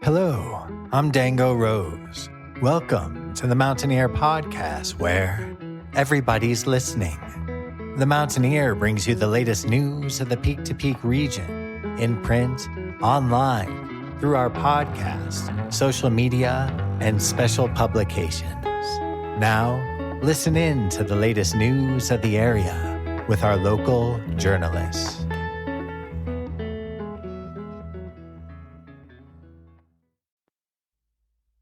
Hello, I'm Dango Rose. Welcome to the Mountaineer Podcast, where everybody's listening. The Mountaineer brings you the latest news of the Peak-to-Peak region, in print, online, through our podcast, social media, and special publications. Now, listen in to the latest news of the area with our local journalists.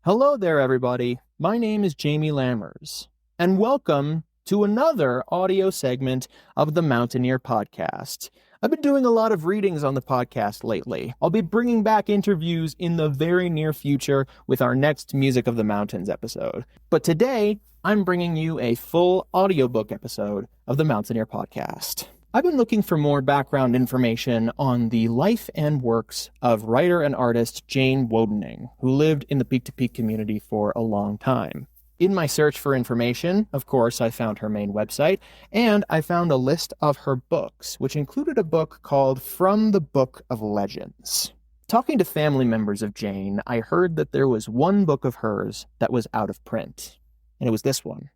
Hello there, everybody. My name is Jamie Lammers, and welcome to another audio segment of the Mountaineer Podcast. I've been doing a lot of readings on the podcast lately. I'll be bringing back interviews in the very near future with our next Music of the Mountains episode. But today, I'm bringing you a full audiobook episode of the Mountaineer Podcast. I've been looking for more background information on the life and works of writer and artist Jane Wodening, who lived in the Peak-to-Peak community for a long time. In my search for information, of course, I found her main website, and I found a list of her books, which included a book called From the Book of Legends. Talking to family members of Jane, I heard that there was one book of hers that was out of print, and it was this one.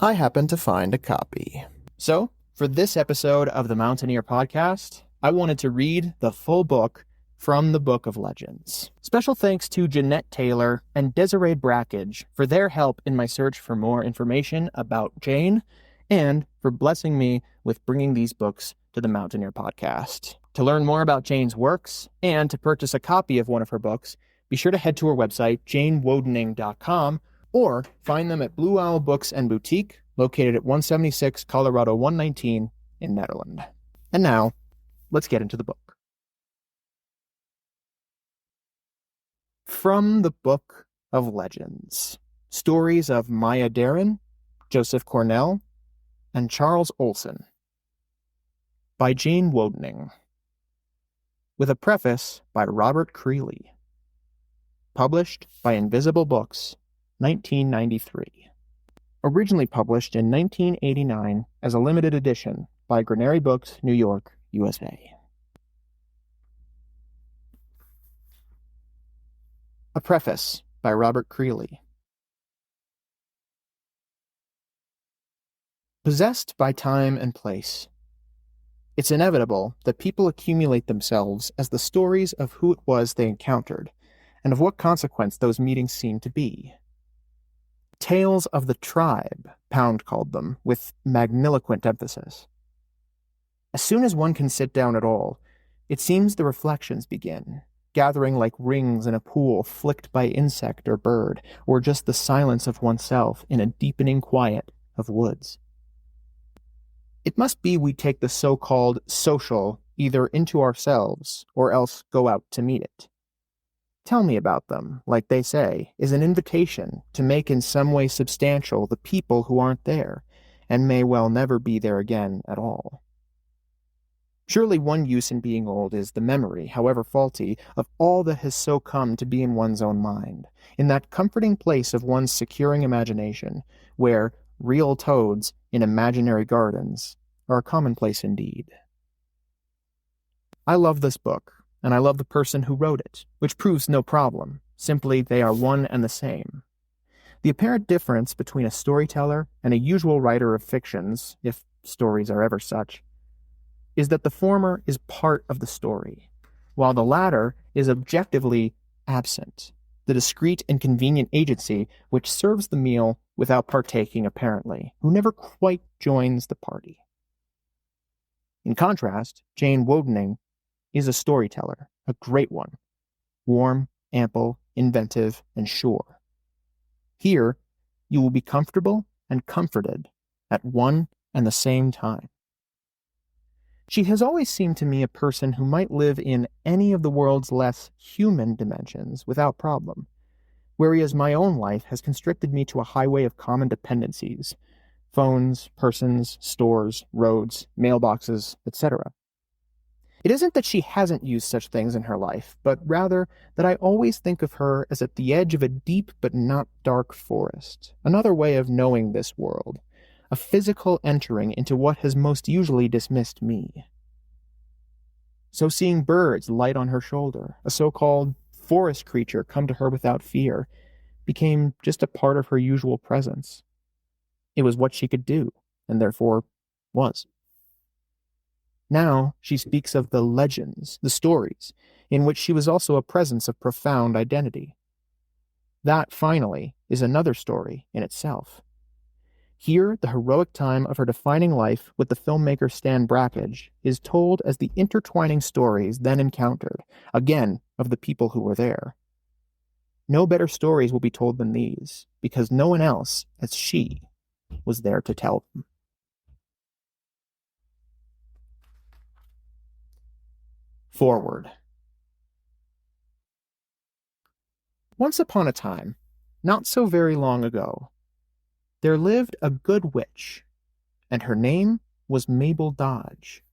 I happened to find a copy. So, for this episode of the Mountaineer Podcast, I wanted to read the full book From the Book of Legends. Special thanks to Janette Taylor and Desirae Brakhage for their help in my search for more information about Jane and for blessing me with bringing these books to the Mountaineer Podcast. To learn more about Jane's works and to purchase a copy of one of her books, be sure to head to her website, janewodening.com, or find them at Blue Owl Books and Boutique, located at 176 Colorado 119 in Netherlands. And now, let's get into the book. From the Book of Legends. Stories of Maya Deren, Joseph Cornell, and Charles Olson. By Jane Wodening. With a preface by Robert Creeley. Published by Invisible Books, 1993. Originally published in 1989 as a limited edition by Granary Books, New York, USA. A preface by Robert Creeley. Possessed by time and place, it's inevitable that people accumulate themselves as the stories of who it was they encountered, and of what consequence those meetings seemed to be. Tales of the tribe, Pound called them, with magniloquent emphasis. As soon as one can sit down at all, it seems the reflections begin, gathering like rings in a pool flicked by insect or bird, or just the silence of oneself in a deepening quiet of woods. It must be we take the so-called social either into ourselves, or else go out to meet it. Tell me about them, like they say, is an invitation to make in some way substantial the people who aren't there, and may well never be there again at all. Surely one use in being old is the memory, however faulty, of all that has so come to be in one's own mind, in that comforting place of one's securing imagination, where real toads in imaginary gardens are a commonplace indeed. I love this book. And I love the person who wrote it, which proves no problem. Simply, they are one and the same. The apparent difference between a storyteller and a usual writer of fictions, if stories are ever such, is that the former is part of the story, while the latter is objectively absent, the discrete and convenient agency which serves the meal without partaking apparently, who never quite joins the party. In contrast, Jane Wodening is a storyteller, a great one, warm, ample, inventive, and sure. Here, you will be comfortable and comforted at one and the same time. She has always seemed to me a person who might live in any of the world's less human dimensions without problem, whereas my own life has constricted me to a highway of common dependencies, phones, persons, stores, roads, mailboxes, etc. It isn't that she hasn't used such things in her life, but rather that I always think of her as at the edge of a deep but not dark forest, another way of knowing this world, a physical entering into what has most usually dismissed me. So seeing birds light on her shoulder, a so-called forest creature come to her without fear, became just a part of her usual presence. It was what she could do, and therefore was. Now she speaks of the legends, the stories, in which she was also a presence of profound identity. That, finally, is another story in itself. Here, the heroic time of her defining life with the filmmaker Stan Brakhage is told as the intertwining stories then encountered, again, of the people who were there. No better stories will be told than these, because no one else, as she, was there to tell them. Forward. Once upon a time, not so very long ago, there lived a good witch, and her name was Mabel Dodge.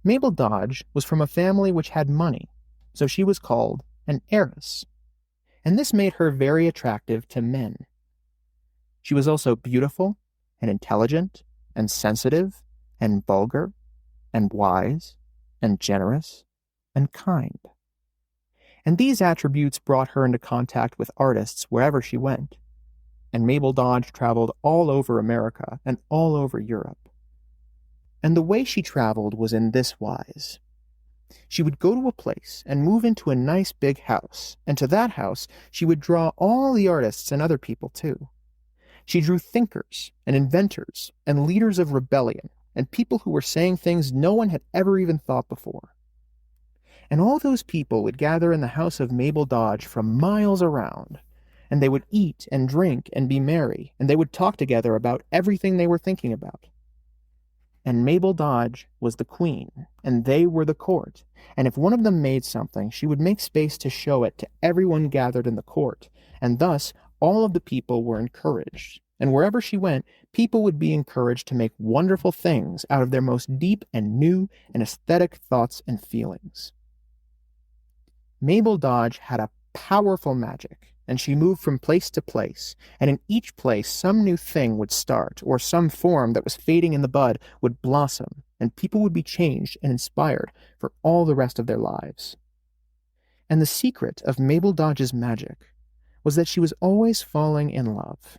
Mabel Dodge was from a family which had money, so she was called an heiress, and this made her very attractive to men. She was also beautiful and intelligent and sensitive and vulgar and wise and generous and kind. And these attributes brought her into contact with artists wherever she went, and Mabel Dodge traveled all over America and all over Europe. And the way she traveled was in this wise. She would go to a place and move into a nice big house, and to that house she would draw all the artists and other people too. She drew thinkers and inventors and leaders of rebellion and people who were saying things no one had ever even thought before. And all those people would gather in the house of Mabel Dodge from miles around, and they would eat and drink and be merry, and they would talk together about everything they were thinking about. And Mabel Dodge was the queen, and they were the court, and if one of them made something, she would make space to show it to everyone gathered in the court, and thus all of the people were encouraged. And wherever she went, people would be encouraged to make wonderful things out of their most deep and new and aesthetic thoughts and feelings. Mabel Dodge had a powerful magic, and she moved from place to place, and in each place some new thing would start, or some form that was fading in the bud would blossom, and people would be changed and inspired for all the rest of their lives. And the secret of Mabel Dodge's magic was that she was always falling in love,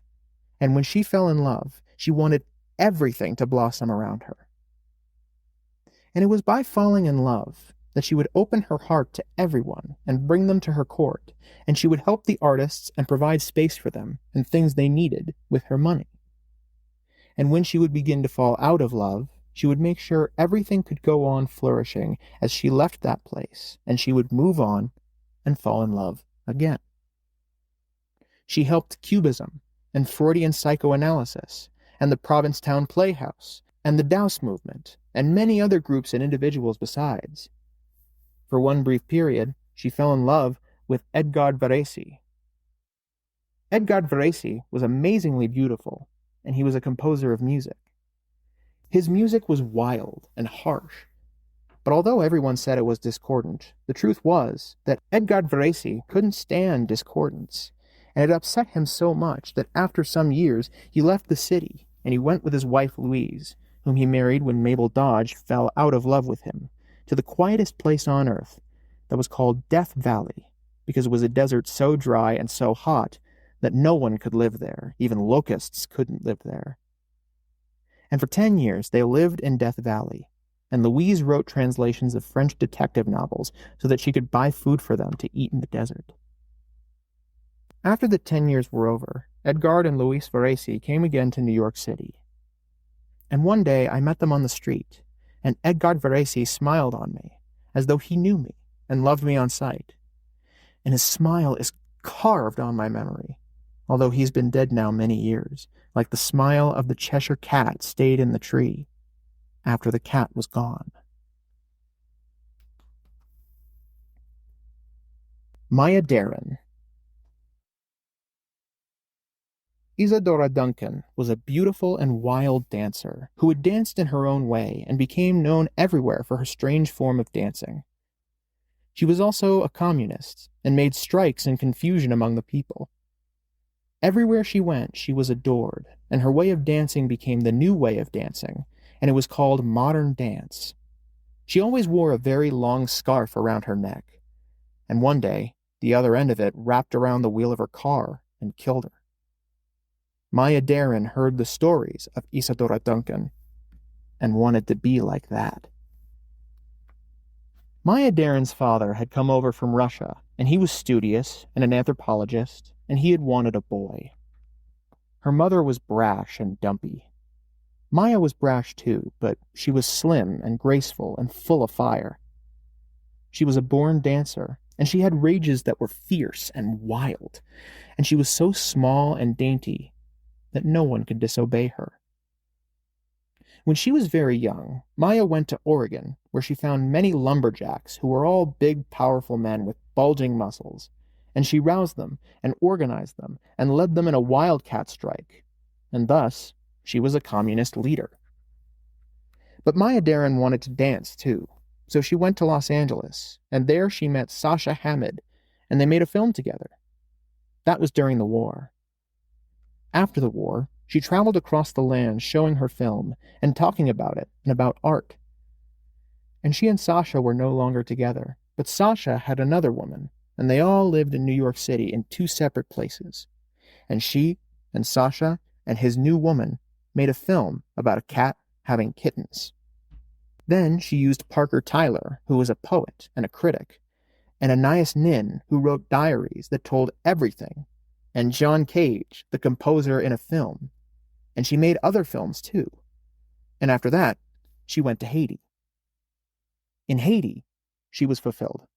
and when she fell in love, she wanted everything to blossom around her. And it was by falling in love that she would open her heart to everyone and bring them to her court, and she would help the artists and provide space for them and things they needed with her money. And when she would begin to fall out of love, she would make sure everything could go on flourishing as she left that place, and she would move on and fall in love again. She helped Cubism and Freudian psychoanalysis and the Provincetown Playhouse and the Dowse movement and many other groups and individuals besides. For one brief period, she fell in love with Edgard Varese. Edgard Varese was amazingly beautiful, and he was a composer of music. His music was wild and harsh, but although everyone said it was discordant, the truth was that Edgard Varese couldn't stand discordance, and it upset him so much that after some years he left the city and he went with his wife Louise, whom he married when Mabel Dodge fell out of love with him, to the quietest place on earth that was called Death Valley, because it was a desert so dry and so hot that no one could live there. Even locusts couldn't live there. And for 10 years they lived in Death Valley, and Louise wrote translations of French detective novels so that she could buy food for them to eat in the desert. After the 10 years were over, Edgard and Louise Varese came again to New York City. And one day I met them on the street, and Edgard Varese smiled on me, as though he knew me and loved me on sight. And his smile is carved on my memory, although he's been dead now many years, like the smile of the Cheshire cat stayed in the tree after the cat was gone. Maya Deren. Isadora Duncan was a beautiful and wild dancer who had danced in her own way and became known everywhere for her strange form of dancing. She was also a communist and made strikes and confusion among the people. Everywhere she went, she was adored, and her way of dancing became the new way of dancing, and it was called modern dance. She always wore a very long scarf around her neck, and one day the other end of it wrapped around the wheel of her car and killed her. Maya Deren heard the stories of Isadora Duncan and wanted to be like that. Maya Deren's father had come over from Russia, and he was studious and an anthropologist, and he had wanted a boy. Her mother was brash and dumpy. Maya was brash too, but she was slim and graceful and full of fire. She was a born dancer, and she had rages that were fierce and wild, and she was so small and dainty that no one could disobey her. When she was very young, Maya went to Oregon, where she found many lumberjacks who were all big, powerful men with bulging muscles, and she roused them and organized them and led them in a wildcat strike, and thus she was a communist leader. But Maya Deren wanted to dance too, so she went to Los Angeles, and there she met Sasha Hamid, and they made a film together. That was during the war. After the war, she traveled across the land showing her film and talking about it and about art. And she and Sasha were no longer together, but Sasha had another woman, and they all lived in New York City in 2 separate places. And she and Sasha and his new woman made a film about a cat having kittens. Then she used Parker Tyler, who was a poet and a critic, and Anais Nin, who wrote diaries that told everything, and John Cage, the composer, in a film. And she made other films too. And after that, she went to Haiti. In Haiti, she was fulfilled.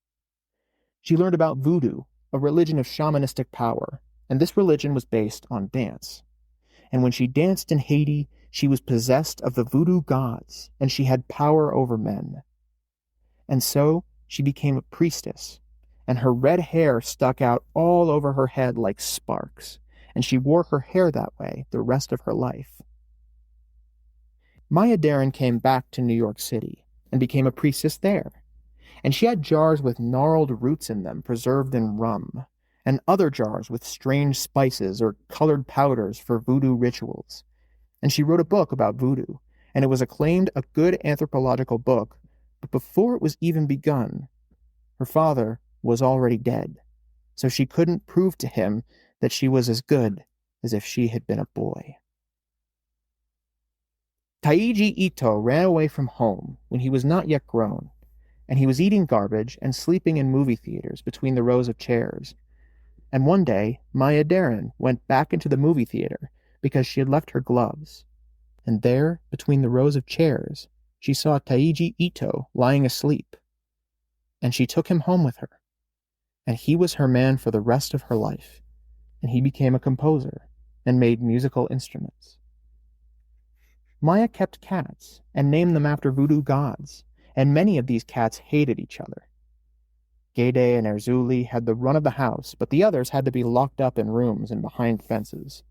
She learned about voodoo, a religion of shamanistic power, and this religion was based on dance. And when she danced in Haiti, she was possessed of the voodoo gods, and she had power over men. And so she became a priestess, and her red hair stuck out all over her head like sparks, and she wore her hair that way the rest of her life. Maya Deren came back to New York City and became a priestess there, and she had jars with gnarled roots in them preserved in rum, and other jars with strange spices or colored powders for voodoo rituals. And she wrote a book about voodoo, and it was acclaimed a good anthropological book, but before it was even begun, her father was already dead, so she couldn't prove to him that she was as good as if she had been a boy. Taiji Ito ran away from home when he was not yet grown, and he was eating garbage and sleeping in movie theaters between the rows of chairs. And one day, Maya Deren went back into the movie theater because she had left her gloves. And there, between the rows of chairs, she saw Taiji Ito lying asleep. And she took him home with her. And he was her man for the rest of her life. And he became a composer and made musical instruments. Maya kept cats and named them after voodoo gods, and many of these cats hated each other. Gede and Erzuli had the run of the house, but the others had to be locked up in rooms and behind fences.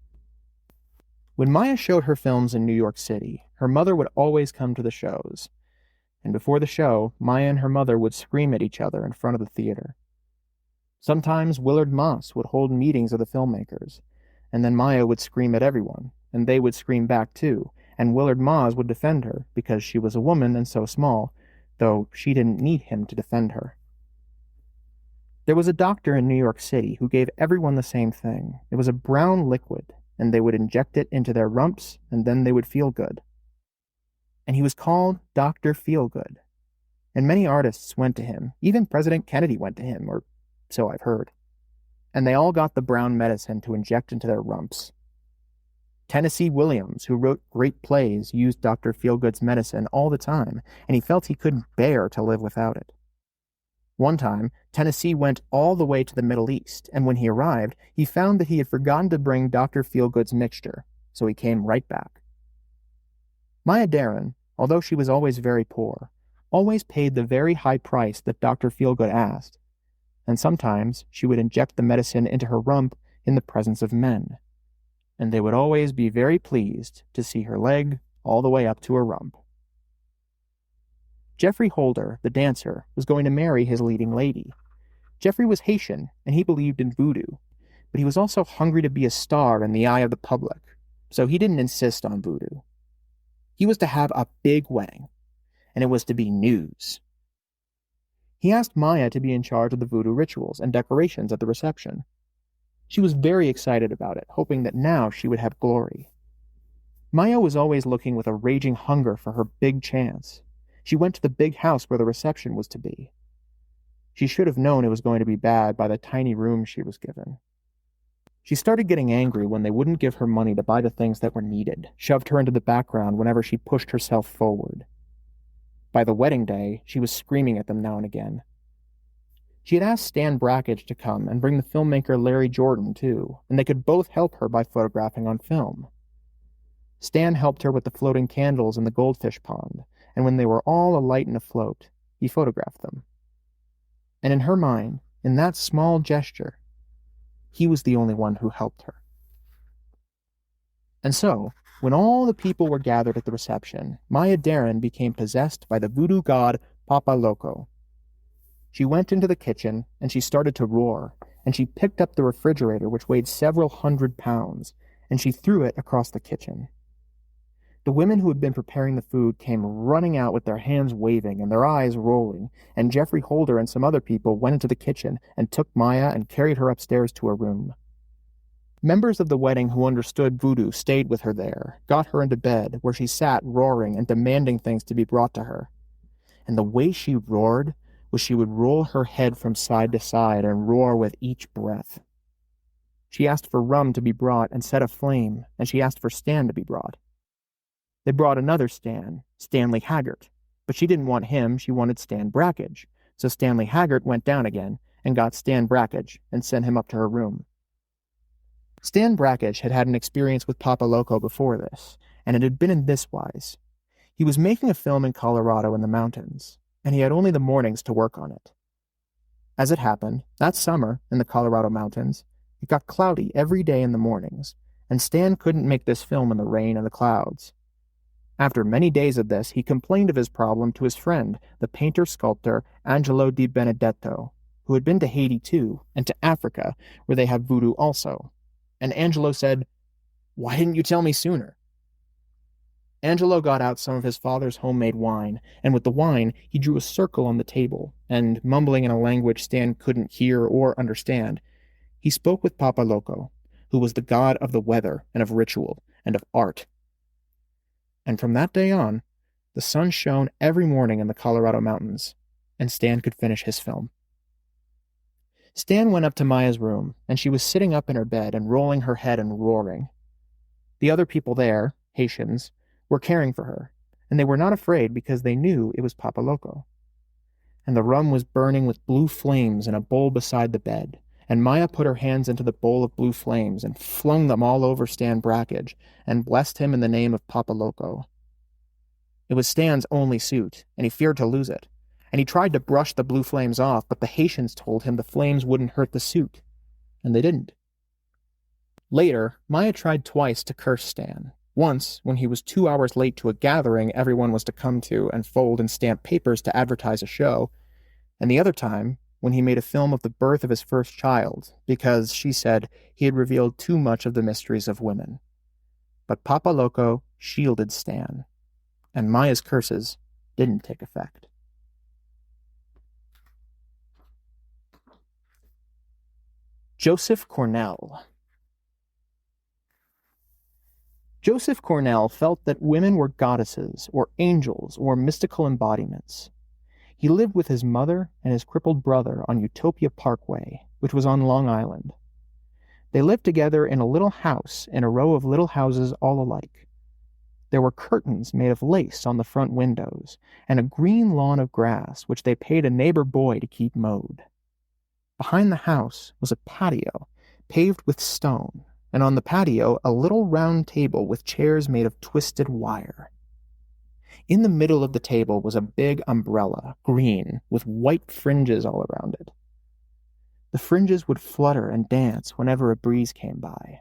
When Maya showed her films in New York City, her mother would always come to the shows. And before the show, Maya and her mother would scream at each other in front of the theater. Sometimes Willard Moss would hold meetings of the filmmakers, and then Maya would scream at everyone, and they would scream back too, and Willard Moss would defend her because she was a woman and so small, though she didn't need him to defend her. There was a doctor in New York City who gave everyone the same thing. It was a brown liquid, and they would inject it into their rumps, and then they would feel good. And he was called Dr. Feelgood. And many artists went to him. Even President Kennedy went to him, or so I've heard. And they all got the brown medicine to inject into their rumps. Tennessee Williams, who wrote great plays, used Dr. Feelgood's medicine all the time, and he felt he couldn't bear to live without it. One time, Tennessee went all the way to the Middle East, and when he arrived, he found that he had forgotten to bring Dr. Feelgood's mixture, so he came right back. Maya Deren, although she was always very poor, always paid the very high price that Dr. Feelgood asked, and sometimes she would inject the medicine into her rump in the presence of men, and they would always be very pleased to see her leg all the way up to her rump. Jeffrey Holder, the dancer, was going to marry his leading lady. Jeffrey was Haitian, and he believed in voodoo, but he was also hungry to be a star in the eye of the public, so he didn't insist on voodoo. He was to have a big wedding, and it was to be news. He asked Maya to be in charge of the voodoo rituals and decorations at the reception. She was very excited about it, hoping that now she would have glory. Maya was always looking with a raging hunger for her big chance. She went to the big house where the reception was to be. She should have known it was going to be bad by the tiny room she was given. She started getting angry when they wouldn't give her money to buy the things that were needed, shoved her into the background whenever she pushed herself forward. By the wedding day, she was screaming at them now and again. She had asked Stan Brakhage to come and bring the filmmaker Larry Jordan, too, and they could both help her by photographing on film. Stan helped her with the floating candles in the goldfish pond, and when they were all alight and afloat, he photographed them. And in her mind, in that small gesture, he was the only one who helped her. And so, when all the people were gathered at the reception, Maya Deren became possessed by the voodoo god Papa Loco. She went into the kitchen, and she started to roar, and she picked up the refrigerator, which weighed several 100 pounds, and she threw it across the kitchen. The women who had been preparing the food came running out with their hands waving and their eyes rolling, and Jeffrey Holder and some other people went into the kitchen and took Maya and carried her upstairs to her room. Members of the wedding who understood voodoo stayed with her there, got her into bed, where she sat roaring and demanding things to be brought to her. And the way she roared was she would roll her head from side to side and roar with each breath. She asked for rum to be brought and set aflame, and she asked for Stan to be brought. They brought another Stan, Stanley Hardt, but she didn't want him, she wanted Stan Brakhage, so Stanley Hardt went down again and got Stan Brakhage and sent him up to her room. Stan Brakhage had had an experience with Papa Loco before this, and it had been in this wise. He was making a film in Colorado in the mountains, and he had only the mornings to work on it. As it happened, that summer in the Colorado mountains, it got cloudy every day in the mornings, and Stan couldn't make this film in the rain and the clouds. After many days of this, he complained of his problem to his friend, the painter-sculptor Angelo Di Benedetto, who had been to Haiti too, and to Africa, where they have voodoo also. And Angelo said, "Why didn't you tell me sooner?" Angelo got out some of his father's homemade wine, and with the wine, he drew a circle on the table, and, mumbling in a language Stan couldn't hear or understand, he spoke with Papa Loco, who was the god of the weather and of ritual and of art. And from that day on, the sun shone every morning in the Colorado mountains, and Stan could finish his film. Stan went up to Maya's room, and she was sitting up in her bed and rolling her head and roaring. The other people there, Haitians, were caring for her, and they were not afraid because they knew it was Papa Loco. And the rum was burning with blue flames in a bowl beside the bed, and Maya put her hands into the bowl of blue flames and flung them all over Stan Brakhage and blessed him in the name of Papa Loco. It was Stan's only suit, and he feared to lose it, and he tried to brush the blue flames off, but the Haitians told him the flames wouldn't hurt the suit, and they didn't. Later, Maya tried twice to curse Stan. Once, when he was 2 hours late to a gathering everyone was to come to and fold and stamp papers to advertise a show, and the other time, when he made a film of the birth of his first child, because, she said, he had revealed too much of the mysteries of women. But Papa Loco shielded Stan, and Maya's curses didn't take effect. Joseph Cornell. Joseph Cornell felt that women were goddesses, or angels, or mystical embodiments. He lived with his mother and his crippled brother on Utopia Parkway, which was on Long Island. They lived together in a little house in a row of little houses all alike. There were curtains made of lace on the front windows, and a green lawn of grass which they paid a neighbor boy to keep mowed. Behind the house was a patio, paved with stone, and on the patio a little round table with chairs made of twisted wire. In the middle of the table was a big umbrella, green, with white fringes all around it. The fringes would flutter and dance whenever a breeze came by.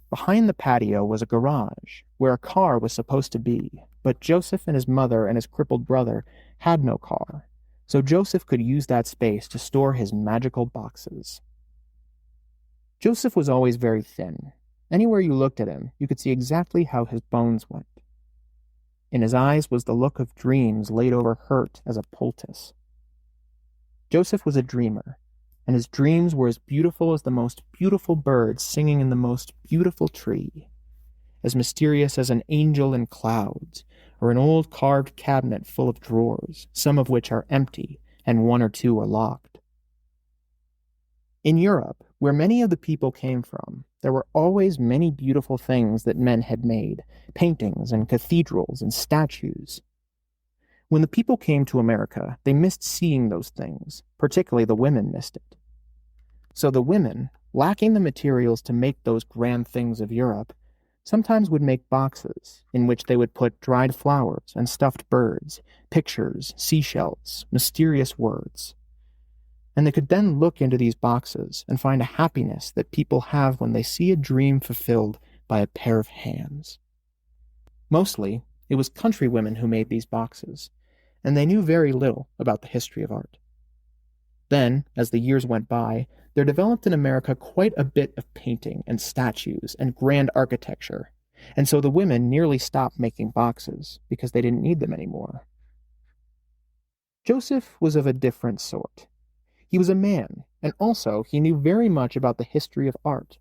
Behind the patio was a garage, where a car was supposed to be, but Joseph and his mother and his crippled brother had no car, so Joseph could use that space to store his magical boxes. Joseph was always very thin. Anywhere you looked at him, you could see exactly how his bones went. In his eyes was the look of dreams laid over hurt as a poultice. Joseph was a dreamer, and his dreams were as beautiful as the most beautiful bird singing in the most beautiful tree, as mysterious as an angel in clouds, or an old carved cabinet full of drawers, some of which are empty and one or two are locked. In Europe, where many of the people came from, there were always many beautiful things that men had made, paintings and cathedrals and statues. When the people came to America, they missed seeing those things, particularly the women missed it. So the women, lacking the materials to make those grand things of Europe, sometimes would make boxes in which they would put dried flowers and stuffed birds, pictures, seashells, mysterious words. And they could then look into these boxes and find a happiness that people have when they see a dream fulfilled by a pair of hands. Mostly, it was country women who made these boxes, and they knew very little about the history of art. Then, as the years went by, there developed in America quite a bit of painting and statues and grand architecture, and so the women nearly stopped making boxes because they didn't need them anymore. Joseph was of a different sort. He was a man, and also he knew very much about the history of art,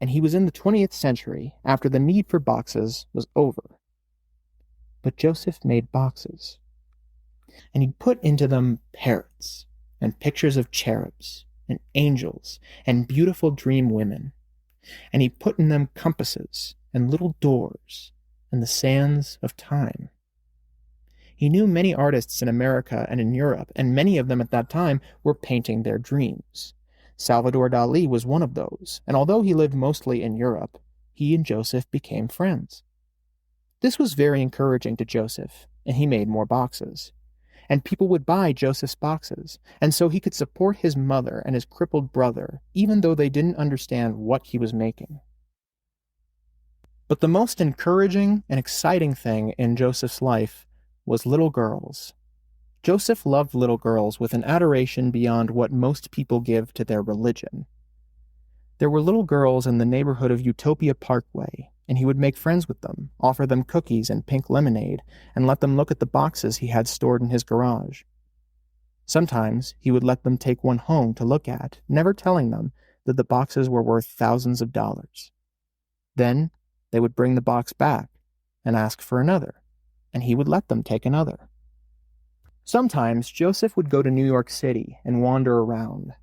and he was in the 20th century after the need for boxes was over. But Joseph made boxes, and he put into them parrots, and pictures of cherubs, and angels, and beautiful dream women, and he put in them compasses, and little doors, and the sands of time. He knew many artists in America and in Europe, and many of them at that time were painting their dreams. Salvador Dali was one of those, and although he lived mostly in Europe, he and Joseph became friends. This was very encouraging to Joseph, and he made more boxes. And people would buy Joseph's boxes, and so he could support his mother and his crippled brother, even though they didn't understand what he was making. But the most encouraging and exciting thing in Joseph's life was little girls. Joseph loved little girls with an adoration beyond what most people give to their religion. There were little girls in the neighborhood of Utopia Parkway, and he would make friends with them, offer them cookies and pink lemonade, and let them look at the boxes he had stored in his garage. Sometimes he would let them take one home to look at, never telling them that the boxes were worth thousands of dollars. Then they would bring the box back and ask for another, and he would let them take another. Sometimes Joseph would go to New York City and wander around.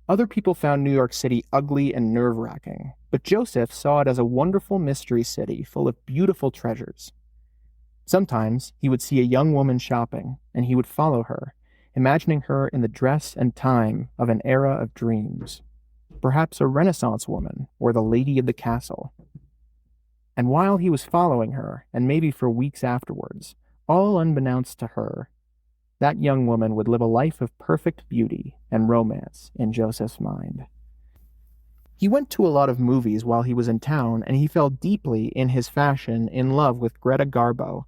Other people found New York City ugly and nerve-wracking, but Joseph saw it as a wonderful mystery city full of beautiful treasures. Sometimes he would see a young woman shopping, and he would follow her, imagining her in the dress and time of an era of dreams, perhaps a Renaissance woman or the lady of the castle. And while he was following her, and maybe for weeks afterwards, all unbeknownst to her, that young woman would live a life of perfect beauty and romance in Joseph's mind. He went to a lot of movies while he was in town, and he fell deeply in his fashion in love with Greta Garbo.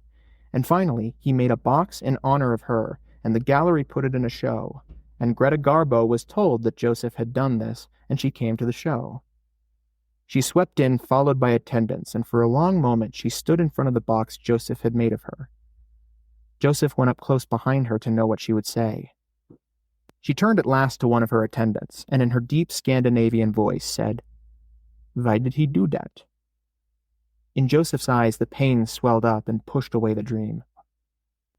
And finally, he made a box in honor of her, and the gallery put it in a show. And Greta Garbo was told that Joseph had done this, and she came to the show. She swept in, followed by attendants, and for a long moment she stood in front of the box Joseph had made of her. Joseph went up close behind her to know what she would say. She turned at last to one of her attendants, and in her deep Scandinavian voice said, "Why did he do that?" In Joseph's eyes the pain swelled up and pushed away the dream.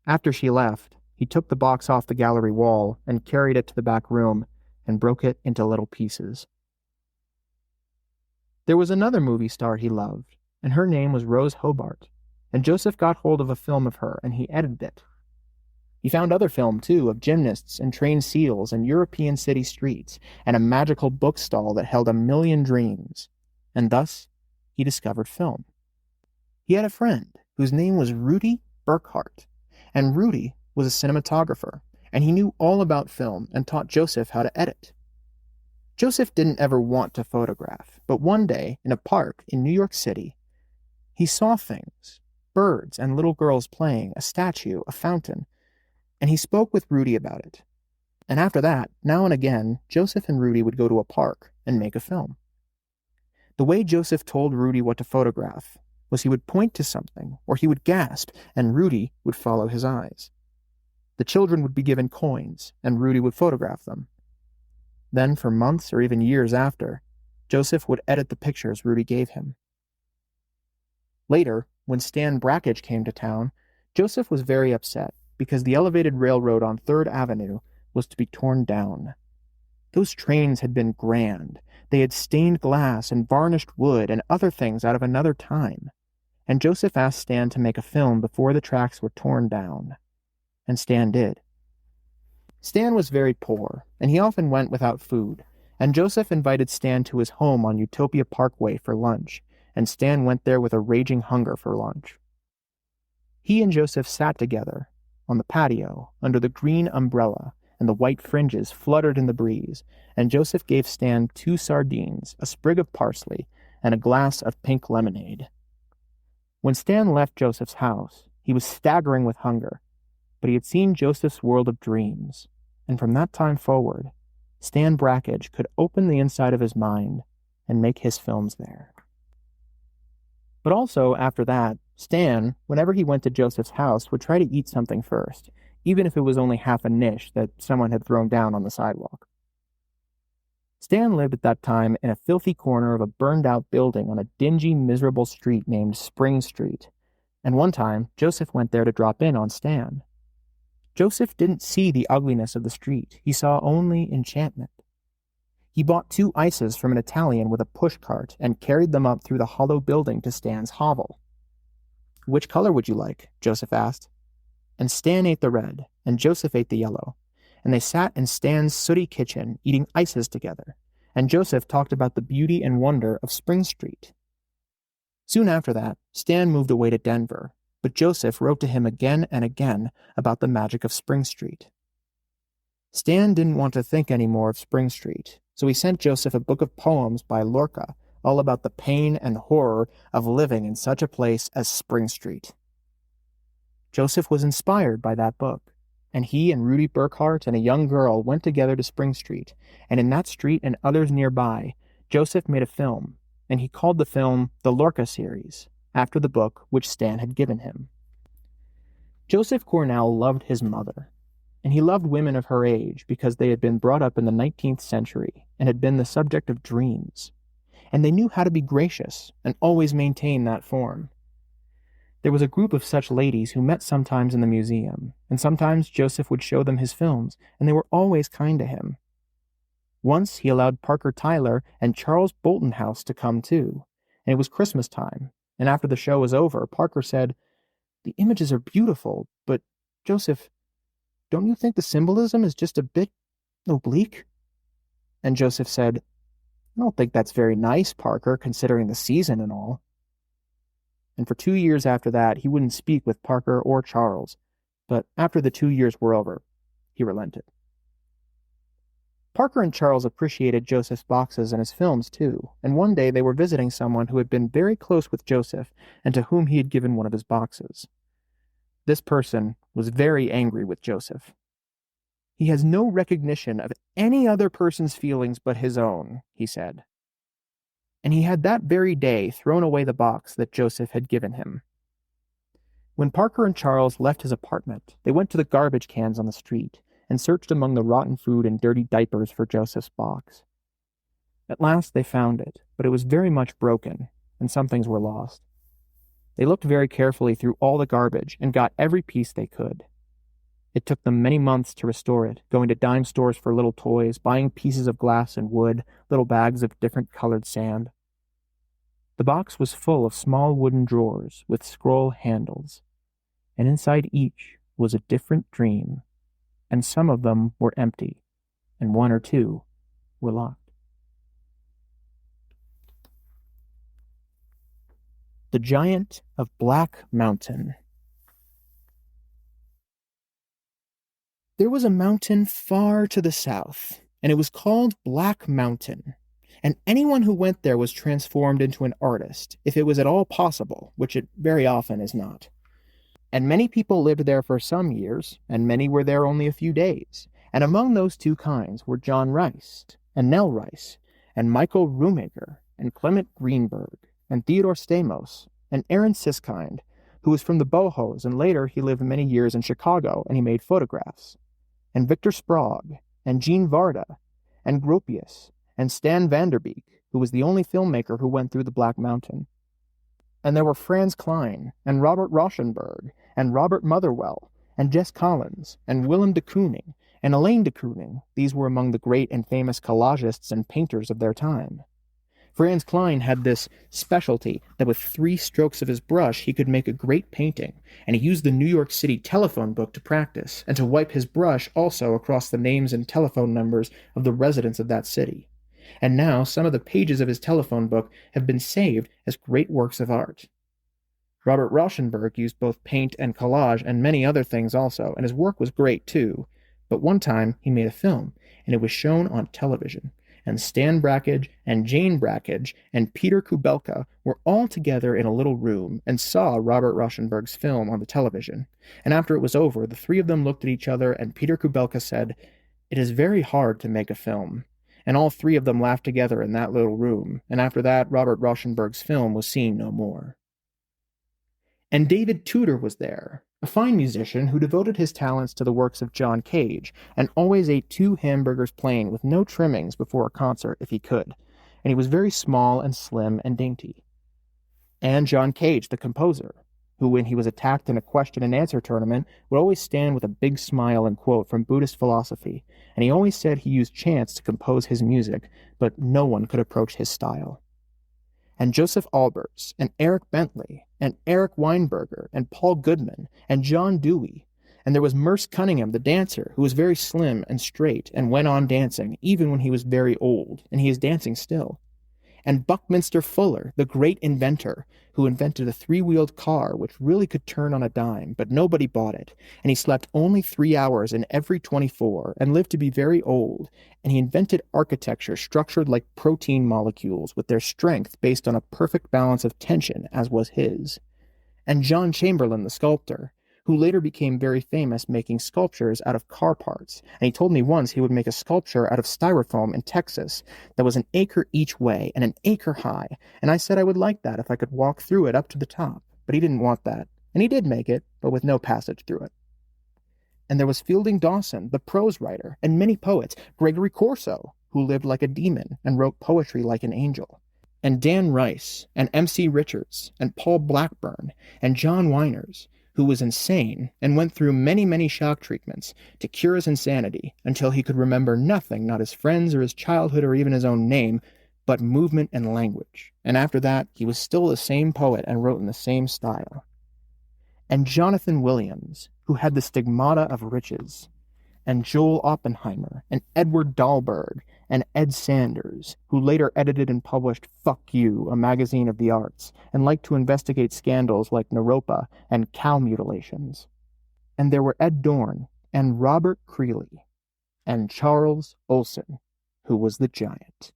After she left, he took the box off the gallery wall and carried it to the back room and broke it into little pieces. There was another movie star he loved, and her name was Rose Hobart, and Joseph got hold of a film of her and he edited it. He found other film, too, of gymnasts and trained seals and European city streets, and a magical bookstall that held 1,000,000 dreams, and thus he discovered film. He had a friend whose name was Rudy Brakhage, and Rudy was a cinematographer, and he knew all about film and taught Joseph how to edit. Joseph didn't ever want to photograph, but one day, in a park in New York City, he saw things, birds and little girls playing, a statue, a fountain, and he spoke with Rudy about it. And after that, now and again, Joseph and Rudy would go to a park and make a film. The way Joseph told Rudy what to photograph was he would point to something, or he would gasp, and Rudy would follow his eyes. The children would be given coins, and Rudy would photograph them. Then, for months or even years after, Joseph would edit the pictures Rudy gave him. Later, when Stan Brakhage came to town, Joseph was very upset because the elevated railroad on 3rd Avenue was to be torn down. Those trains had been grand. They had stained glass and varnished wood and other things out of another time. And Joseph asked Stan to make a film before the tracks were torn down. And Stan did. Stan was very poor, and he often went without food, and Joseph invited Stan to his home on Utopia Parkway for lunch, and Stan went there with a raging hunger for lunch. He and Joseph sat together on the patio under the green umbrella, and the white fringes fluttered in the breeze, and Joseph gave Stan 2 sardines, a sprig of parsley, and a glass of pink lemonade. When Stan left Joseph's house, he was staggering with hunger, but he had seen Joseph's world of dreams, and from that time forward, Stan Brakhage could open the inside of his mind and make his films there. But also, after that, Stan, whenever he went to Joseph's house, would try to eat something first, even if it was only half a niche that someone had thrown down on the sidewalk. Stan lived at that time in a filthy corner of a burned-out building on a dingy, miserable street named Spring Street, and one time, Joseph went there to drop in on Stan. Joseph didn't see the ugliness of the street. He saw only enchantment. He bought 2 ices from an Italian with a pushcart and carried them up through the hollow building to Stan's hovel. "Which color would you like?" Joseph asked. And Stan ate the red, and Joseph ate the yellow, and they sat in Stan's sooty kitchen eating ices together, and Joseph talked about the beauty and wonder of Spring Street. Soon after that, Stan moved away to Denver, but Joseph wrote to him again and again about the magic of Spring Street. Stan didn't want to think any more of Spring Street, so he sent Joseph a book of poems by Lorca, all about the pain and horror of living in such a place as Spring Street. Joseph was inspired by that book, and he and Rudy Burkhart and a young girl went together to Spring Street, and in that street and others nearby, Joseph made a film, and he called the film the Lorca series, after the book which Stan had given him. Joseph Cornell loved his mother, and he loved women of her age because they had been brought up in the 19th century and had been the subject of dreams, and they knew how to be gracious and always maintain that form. There was a group of such ladies who met sometimes in the museum, and sometimes Joseph would show them his films, and they were always kind to him. Once he allowed Parker Tyler and Charles Bolton House to come too, and it was Christmas time, and after the show was over, Parker said, "The images are beautiful, but, Joseph, don't you think the symbolism is just a bit oblique?" And Joseph said, "I don't think that's very nice, Parker, considering the season and all." And for 2 years after that, he wouldn't speak with Parker or Charles, but after the 2 years were over, he relented. Parker and Charles appreciated Joseph's boxes and his films too, and one day they were visiting someone who had been very close with Joseph and to whom he had given one of his boxes. This person was very angry with Joseph. "He has no recognition of any other person's feelings but his own," he said. And he had that very day thrown away the box that Joseph had given him. When Parker and Charles left his apartment, they went to the garbage cans on the street and searched among the rotten food and dirty diapers for Joseph's box. At last they found it, but it was very much broken, and some things were lost. They looked very carefully through all the garbage and got every piece they could. It took them many months to restore it, going to dime stores for little toys, buying pieces of glass and wood, little bags of different colored sand. The box was full of small wooden drawers with scroll handles, and inside each was a different dream, and some of them were empty, and 1 or 2 were locked. The Giant of Black Mountain. There was a mountain far to the south, and it was called Black Mountain, and anyone who went there was transformed into an artist, if it was at all possible, which it very often is not. And many people lived there for some years, and many were there only a few days, and among those 2 kinds were John Rice, and Nell Rice, and Michael Rumaker, and Clement Greenberg, and Theodore Stamos, and Aaron Siskind, who was from the Bohos, and later he lived many years in Chicago, and he made photographs. And Victor Sprague, and Gene Varda, and Gropius, and Stan Vanderbeek, who was the only filmmaker who went through the Black Mountain. And there were Franz Klein, and Robert Rauschenberg, and Robert Motherwell, and Jess Collins, and Willem de Kooning, and Elaine de Kooning. These were among the great and famous collagists and painters of their time. Franz Klein had this specialty that with 3 strokes of his brush he could make a great painting, and he used the New York City telephone book to practice, and to wipe his brush also across the names and telephone numbers of the residents of that city. And now some of the pages of his telephone book have been saved as great works of art. Robert Rauschenberg used both paint and collage and many other things also, and his work was great too. But one time he made a film, and it was shown on television, and Stan Brakhage and Jane Brakhage and Peter Kubelka were all together in a little room and saw Robert Rauschenberg's film on the television. And after it was over, the 3 of them looked at each other, and Peter Kubelka said, "It is very hard to make a film." And all 3 of them laughed together in that little room, and after that, Robert Rauschenberg's film was seen no more. And David Tudor was there, a fine musician who devoted his talents to the works of John Cage, and always ate 2 hamburgers plain with no trimmings before a concert if he could, and he was very small and slim and dainty. And John Cage, the composer, who when he was attacked in a question-and-answer tournament would always stand with a big smile and quote from Buddhist philosophy, and he always said he used chants to compose his music, but no one could approach his style. And Joseph Albers, and Eric Bentley, and Eric Weinberger, and Paul Goodman, and John Dewey, and there was Merce Cunningham, the dancer, who was very slim and straight, and went on dancing, even when he was very old, and he is dancing still. And Buckminster Fuller, the great inventor, who invented a 3-wheeled car which really could turn on a dime, but nobody bought it, and he slept only 3 hours in every 24, and lived to be very old, and he invented architecture structured like protein molecules with their strength based on a perfect balance of tension, as was his. And John Chamberlain, the sculptor, who later became very famous making sculptures out of car parts, and he told me once he would make a sculpture out of styrofoam in Texas that was 1 acre each way and 1 acre high, and I said I would like that if I could walk through it up to the top, but he didn't want that, and he did make it, but with no passage through it. And there was Fielding Dawson, the prose writer, and many poets, Gregory Corso, who lived like a demon and wrote poetry like an angel, and Dan Rice, and M.C. Richards, and Paul Blackburn, and John Wyners, who was insane and went through many, many shock treatments to cure his insanity until he could remember nothing, not his friends or his childhood or even his own name, but movement and language. And after that, he was still the same poet and wrote in the same style. And Jonathan Williams, who had the stigmata of riches, and Joel Oppenheimer, and Edward Dahlberg, and Ed Sanders, who later edited and published Fuck You, a magazine of the arts, and liked to investigate scandals like Naropa and cow mutilations. And there were Ed Dorn, and Robert Creeley, and Charles Olson, who was the giant.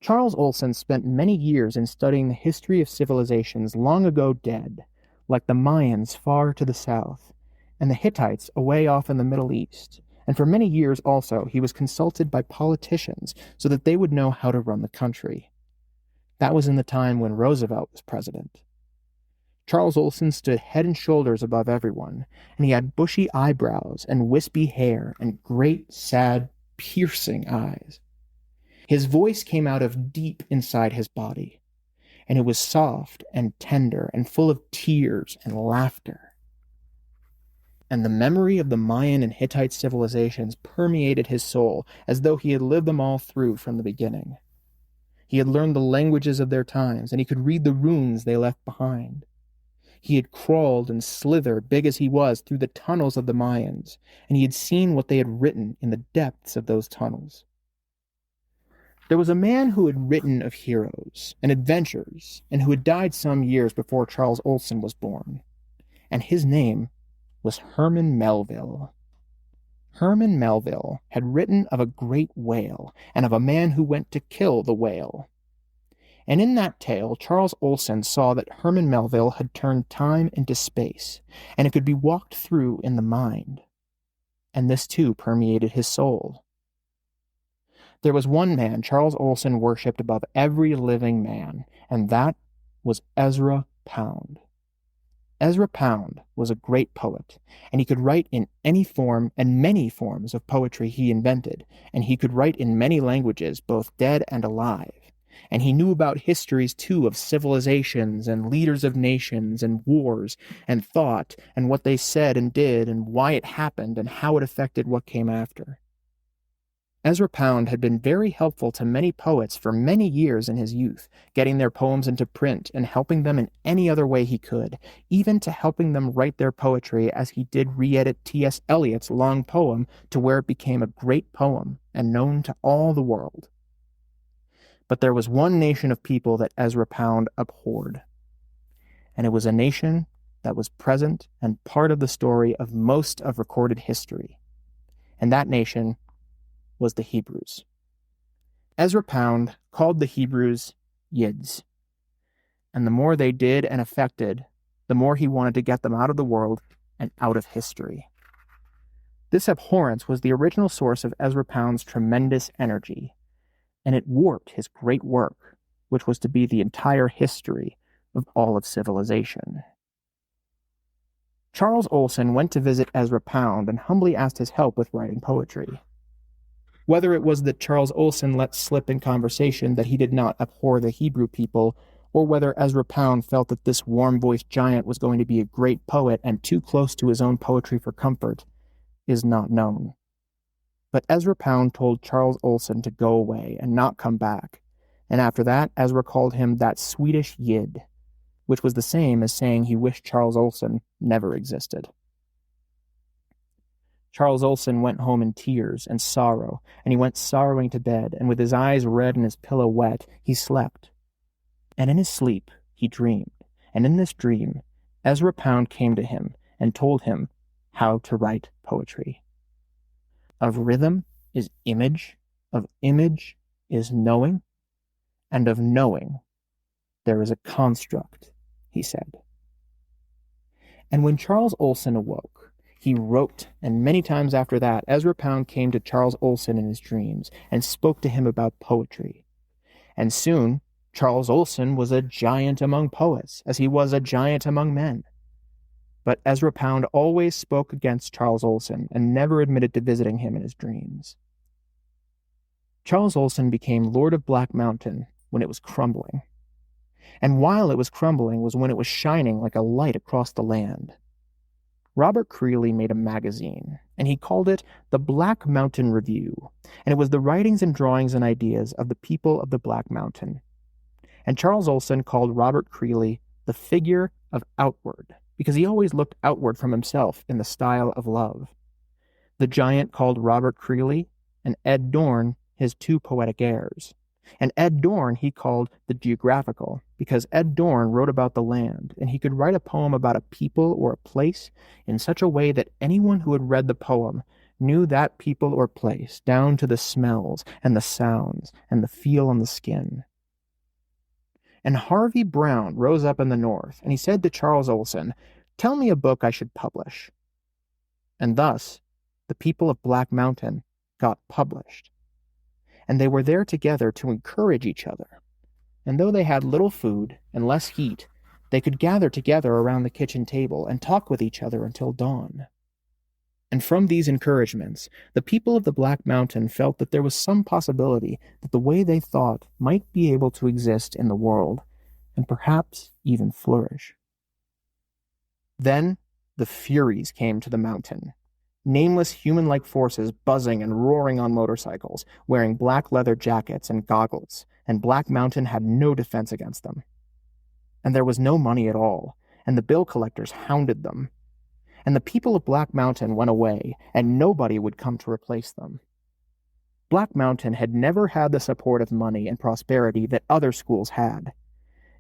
Charles Olson spent many years in studying the history of civilizations long ago dead, like the Mayans far to the south, and the Hittites away off in the Middle East, and for many years also he was consulted by politicians so that they would know how to run the country. That was in the time when Roosevelt was president. Charles Olson stood head and shoulders above everyone, and he had bushy eyebrows and wispy hair and great, sad, piercing eyes. His voice came out of deep inside his body, and it was soft and tender and full of tears and laughter. And the memory of the Mayan and Hittite civilizations permeated his soul as though he had lived them all through from the beginning. He had learned the languages of their times, and he could read the runes they left behind. He had crawled and slithered, big as he was, through the tunnels of the Mayans, and he had seen what they had written in the depths of those tunnels. There was a man who had written of heroes and adventures, and who had died some years before Charles Olson was born, and his name was Herman Melville. Herman Melville had written of a great whale, and of a man who went to kill the whale. And in that tale, Charles Olson saw that Herman Melville had turned time into space, and it could be walked through in the mind. And this too permeated his soul. There was one man Charles Olson worshipped above every living man, and that was Ezra Pound. Ezra Pound was a great poet, and he could write in any form and many forms of poetry he invented, and he could write in many languages, both dead and alive. And he knew about histories, too, of civilizations and leaders of nations and wars and thought and what they said and did and why it happened and how it affected what came after. Ezra Pound had been very helpful to many poets for many years in his youth, getting their poems into print and helping them in any other way he could, even to helping them write their poetry as he did re-edit T.S. Eliot's long poem to where it became a great poem and known to all the world. But there was one nation of people that Ezra Pound abhorred, and it was a nation that was present and part of the story of most of recorded history, and that nation was the Hebrews. Ezra Pound called the Hebrews Yids, and the more they did and affected, the more he wanted to get them out of the world and out of history. This abhorrence was the original source of Ezra Pound's tremendous energy, and it warped his great work, which was to be the entire history of all of civilization. Charles Olson went to visit Ezra Pound and humbly asked his help with writing poetry. Whether it was that Charles Olson let slip in conversation that he did not abhor the Hebrew people, or whether Ezra Pound felt that this warm-voiced giant was going to be a great poet and too close to his own poetry for comfort, is not known. But Ezra Pound told Charles Olson to go away and not come back, and after that Ezra called him that Swedish Yid, which was the same as saying he wished Charles Olson never existed. Charles Olson went home in tears and sorrow, and he went sorrowing to bed, and with his eyes red and his pillow wet, he slept. And in his sleep he dreamed, and in this dream Ezra Pound came to him and told him how to write poetry. Of rhythm is image, of image is knowing, and of knowing there is a construct, he said. And when Charles Olson awoke, he wrote, and many times after that, Ezra Pound came to Charles Olson in his dreams and spoke to him about poetry. And soon, Charles Olson was a giant among poets, as he was a giant among men. But Ezra Pound always spoke against Charles Olson and never admitted to visiting him in his dreams. Charles Olson became Lord of Black Mountain when it was crumbling. And while it was crumbling was when it was shining like a light across the land. Robert Creeley made a magazine, and he called it the Black Mountain Review, and it was the writings and drawings and ideas of the people of the Black Mountain. And Charles Olson called Robert Creeley the figure of outward, because he always looked outward from himself in the style of love. The giant called Robert Creeley and Ed Dorn his two poetic heirs. And Ed Dorn he called the geographical, because Ed Dorn wrote about the land, and he could write a poem about a people or a place in such a way that anyone who had read the poem knew that people or place down to the smells and the sounds and the feel on the skin. And Harvey Brown rose up in the north, and he said to Charles Olson, "Tell me a book I should publish." And thus, the people of Black Mountain got published. And they were there together to encourage each other. And though they had little food and less heat, they could gather together around the kitchen table and talk with each other until dawn. And from these encouragements, the people of the Black Mountain felt that there was some possibility that the way they thought might be able to exist in the world, and perhaps even flourish. Then the Furies came to the mountain. Nameless human-like forces buzzing and roaring on motorcycles, wearing black leather jackets and goggles, and Black Mountain had no defense against them. And there was no money at all, and the bill collectors hounded them. And the people of Black Mountain went away, and nobody would come to replace them. Black Mountain had never had the support of money and prosperity that other schools had.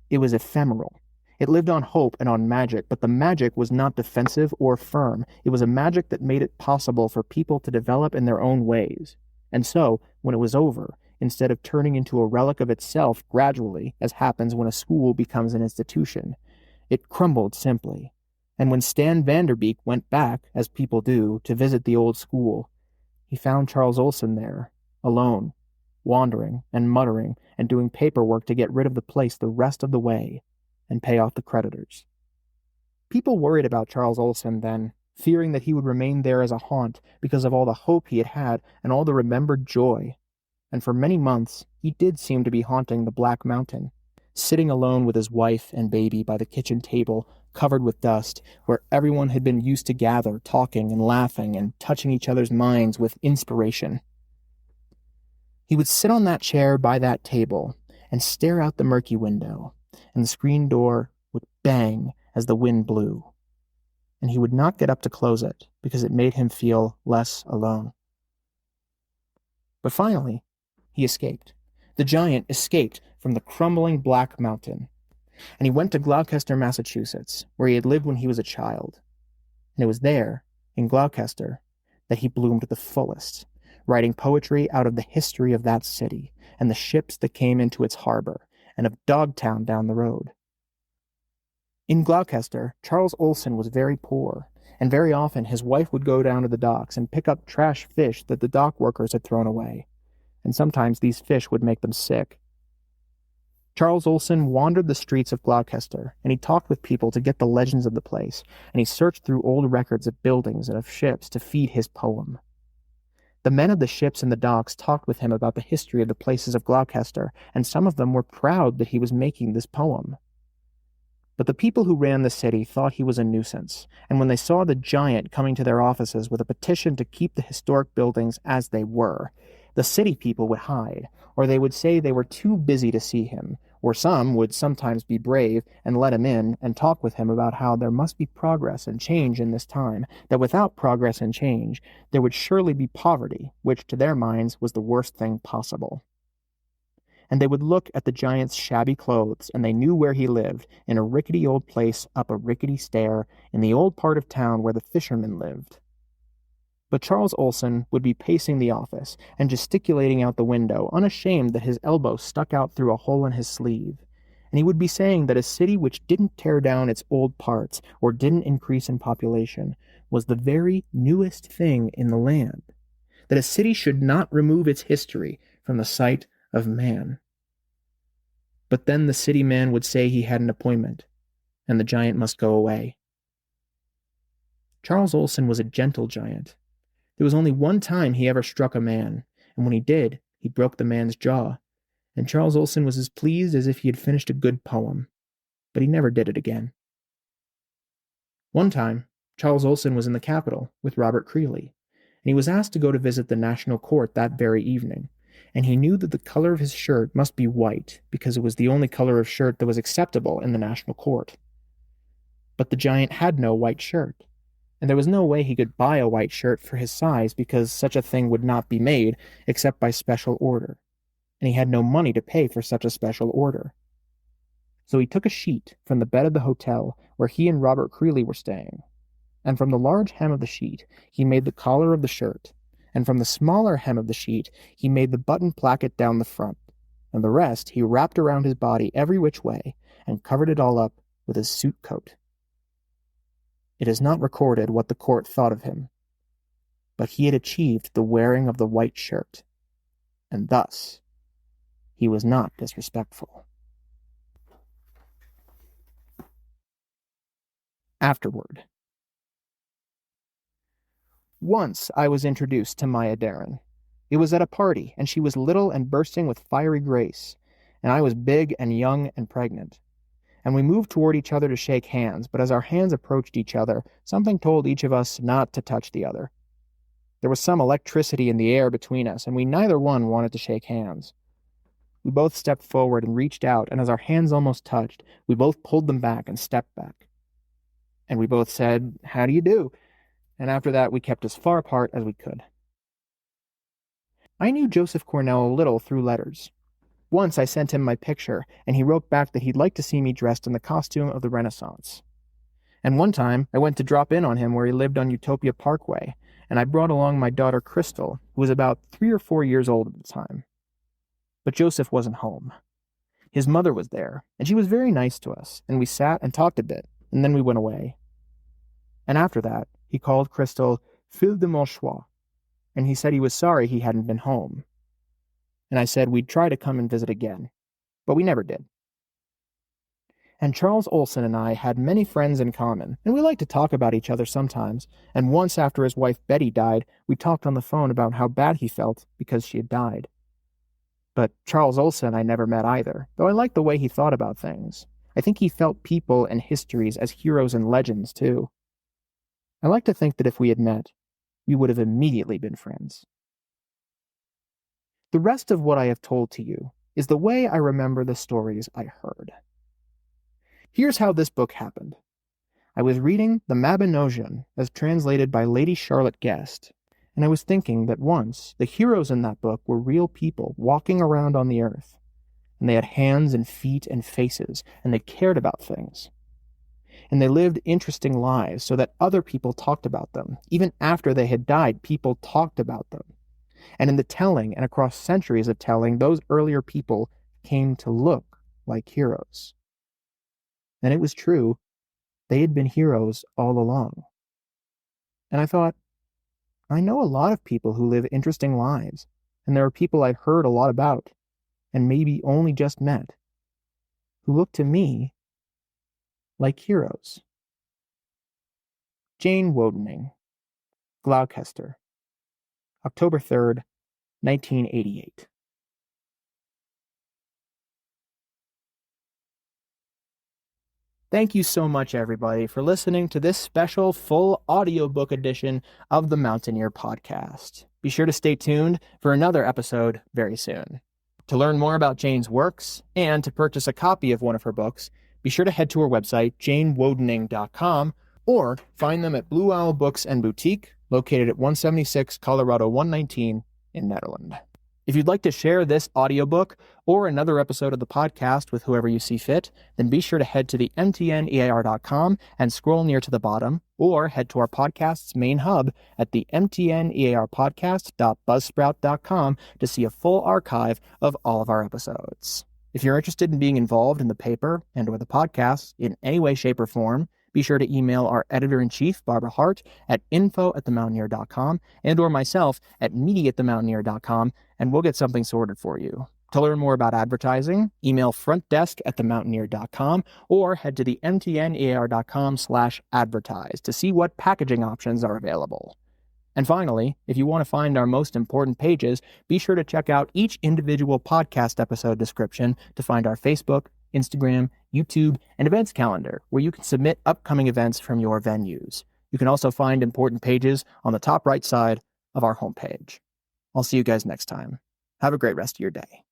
It was ephemeral. It lived on hope and on magic, but the magic was not defensive or firm. It was a magic that made it possible for people to develop in their own ways. And so, when it was over, instead of turning into a relic of itself gradually, as happens when a school becomes an institution, it crumbled simply. And when Stan Vanderbeek went back, as people do, to visit the old school, he found Charles Olson there, alone, wandering and muttering and doing paperwork to get rid of the place the rest of the way and pay off the creditors. People worried about Charles Olson then, fearing that he would remain there as a haunt because of all the hope he had had and all the remembered joy. And for many months, he did seem to be haunting the Black Mountain, sitting alone with his wife and baby by the kitchen table, covered with dust, where everyone had been used to gather, talking and laughing and touching each other's minds with inspiration. He would sit on that chair by that table and stare out the murky window, and the screen door would bang as the wind blew. And he would not get up to close it because it made him feel less alone. But finally, he escaped. The giant escaped from the crumbling Black Mountain, and he went to Gloucester, Massachusetts, where he had lived when he was a child. And it was there, in Gloucester, that he bloomed the fullest, writing poetry out of the history of that city and the ships that came into its harbor, and of Dogtown down the road. In Gloucester, Charles Olson was very poor, and very often his wife would go down to the docks and pick up trash fish that the dock workers had thrown away, and sometimes these fish would make them sick. Charles Olson wandered the streets of Gloucester, and he talked with people to get the legends of the place, and he searched through old records of buildings and of ships to feed his poem. The men of the ships and the docks talked with him about the history of the places of Gloucester, and some of them were proud that he was making this poem. But the people who ran the city thought he was a nuisance, and when they saw the giant coming to their offices with a petition to keep the historic buildings as they were, the city people would hide, or they would say they were too busy to see him, or some would sometimes be brave and let him in and talk with him about how there must be progress and change in this time, that without progress and change, there would surely be poverty, which to their minds was the worst thing possible. And they would look at the giant's shabby clothes, and they knew where he lived, in a rickety old place up a rickety stair, in the old part of town where the fishermen lived. But Charles Olson would be pacing the office, and gesticulating out the window, unashamed that his elbow stuck out through a hole in his sleeve. And he would be saying that a city which didn't tear down its old parts, or didn't increase in population, was the very newest thing in the land. That a city should not remove its history from the sight of man. But then the city man would say he had an appointment, and the giant must go away. Charles Olson was a gentle giant. There was only one time he ever struck a man, and when he did, he broke the man's jaw, and Charles Olson was as pleased as if he had finished a good poem, but he never did it again. One time, Charles Olson was in the Capitol with Robert Creeley, and he was asked to go to visit the National Court that very evening, and he knew that the color of his shirt must be white because it was the only color of shirt that was acceptable in the National Court. But the giant had no white shirt, and there was no way he could buy a white shirt for his size because such a thing would not be made except by special order, and he had no money to pay for such a special order. So he took a sheet from the bed of the hotel where he and Robert Creeley were staying, and from the large hem of the sheet he made the collar of the shirt, and from the smaller hem of the sheet he made the button placket down the front, and the rest he wrapped around his body every which way and covered it all up with his suit coat. It is not recorded what the court thought of him, but he had achieved the wearing of the white shirt, and thus he was not disrespectful. Afterward. Once I was introduced to Maya Darren. It was at a party, and she was little and bursting with fiery grace, and I was big and young and pregnant. And we moved toward each other to shake hands, but as our hands approached each other, something told each of us not to touch the other. There was some electricity in the air between us, and we neither one wanted to shake hands. We both stepped forward and reached out, and as our hands almost touched, we both pulled them back and stepped back. And we both said, "How do you do?" And after that, we kept as far apart as we could. I knew Joseph Cornell a little through letters. Once I sent him my picture, and he wrote back that he'd like to see me dressed in the costume of the Renaissance. And one time, I went to drop in on him where he lived on Utopia Parkway, and I brought along my daughter Crystal, who was about 3 or 4 years old at the time. But Joseph wasn't home. His mother was there, and she was very nice to us, and we sat and talked a bit, and then we went away. And after that, he called Crystal Fille de mon choix, and he said he was sorry he hadn't been home. And I said we'd try to come and visit again, but we never did. And Charles Olson and I had many friends in common, and we liked to talk about each other sometimes. And once after his wife Betty died, we talked on the phone about how bad he felt because she had died. But Charles Olson I never met either, though I liked the way he thought about things. I think he felt people and histories as heroes and legends, too. I like to think that if we had met, we would have immediately been friends. The rest of what I have told to you is the way I remember the stories I heard. Here's how this book happened. I was reading The Mabinogion as translated by Lady Charlotte Guest, and I was thinking that once the heroes in that book were real people walking around on the earth, and they had hands and feet and faces, and they cared about things. And they lived interesting lives so that other people talked about them. Even after they had died, people talked about them. And in the telling and across centuries of telling, those earlier people came to look like heroes. And it was true. They had been heroes all along. And I thought, I know a lot of people who live interesting lives, and there are people I've heard a lot about, and maybe only just met, who look to me like heroes. Jane Wodening, Gloucester, October 3rd, 1988. Thank you so much, everybody, for listening to this special full audiobook edition of the Mountaineer Podcast. Be sure to stay tuned for another episode very soon. To learn more about Jane's works and to purchase a copy of one of her books, be sure to head to her website, janewodening.com, or find them at Blue Owl Books and Boutique, located at 176 Colorado 119 in Netherlands. If you'd like to share this audiobook or another episode of the podcast with whoever you see fit, then be sure to head to the mtnear.com and scroll near to the bottom, or head to our podcast's main hub at the mtnearpodcast.buzzsprout.com to see a full archive of all of our episodes. If you're interested in being involved in the paper and or the podcast in any way, shape, or form, be sure to email our editor-in-chief, Barbara Hardt, at info@themountaineer.com and or myself at media@themountaineer.com, and we'll get something sorted for you. To learn more about advertising, email frontdesk@themountaineer.com or head to the mtnear.com/advertise to see what packaging options are available. And finally, if you want to find our most important pages, be sure to check out each individual podcast episode description to find our Facebook, Instagram, YouTube, and events calendar, where you can submit upcoming events from your venues. You can also find important pages on the top right side of our homepage. I'll see you guys next time. Have a great rest of your day.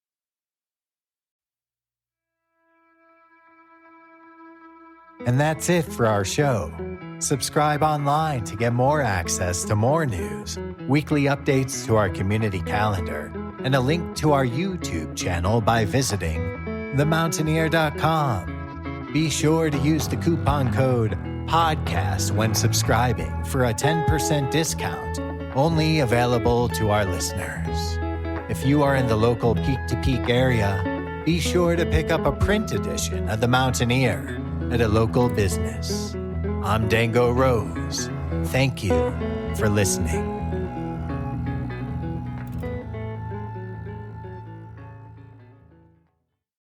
And that's it for our show. Subscribe online to get more access to more news, weekly updates to our community calendar, and a link to our YouTube channel by visiting themountaineer.com. Be sure to use the coupon code PODCAST when subscribing for a 10% discount, only available to our listeners. If you are in the local Peak-to-Peak area, be sure to pick up a print edition of The Mountaineer at a local business. I'm Dango Rose. Thank you for listening.